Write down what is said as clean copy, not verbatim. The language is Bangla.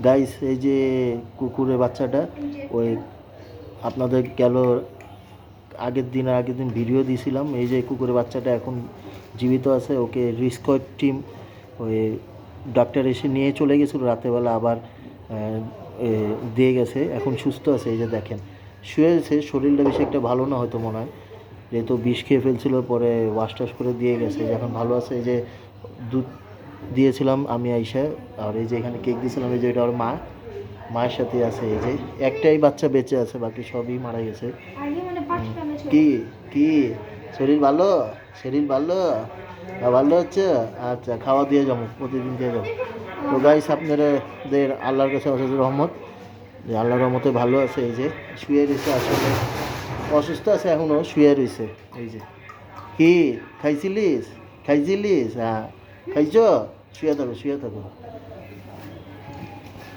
গাইস এই যে কুকুরের বাচ্চাটা ওই আপনাদের গেল আগের দিন ভিডিও দিয়েছিলাম। এই যে কুকুরের বাচ্চাটা এখন জীবিত আছে। ওকে রিস্কোয়ার টিম ওই ডাক্তার এসে নিয়ে চলে গেছিলো রাতেরবেলা, আবার দিয়ে গেছে। এখন সুস্থ আছে, এই যে দেখেন শুয়ে আছে। শরীরটা বেশি একটা ভালো না হয়তো মনে হয়, যেহেতু বিষ খেয়ে ফেলছিল, পরে ওয়াশ টাশ করে দিয়ে গেছে। এখন ভালো আছে। এই যে দুধ দিয়েছিলাম আমি আইসা, আর এই যে এখানে কেক দিয়েছিলাম। এই যে এটা ওর মায়ের সাথে আছে। এই যে একটাই বাচ্চা বেঁচে আছে, বাকি সবই মারা গেছে। কি কি শরীর ভালো? শরীর ভালো? ভালো হচ্ছে? আচ্ছা, খাওয়া দিয়ে যাবো, প্রতিদিন দিয়ে যাবো। তো গাইস আপনাদের আল্লাহর কাছে অশেষ রহমত, যে আল্লাহর রহমতে ভালো আছে। এই যে শুয়ে রয়েছে, আসলে অসুস্থ আছে এখনও, শুয়ে রয়েছে। এই যে কি খাইছিলিস? খাইছিলিস? হ্যাঁ খাইছ? শুয়ে থাকো, শুয়ে থাকো।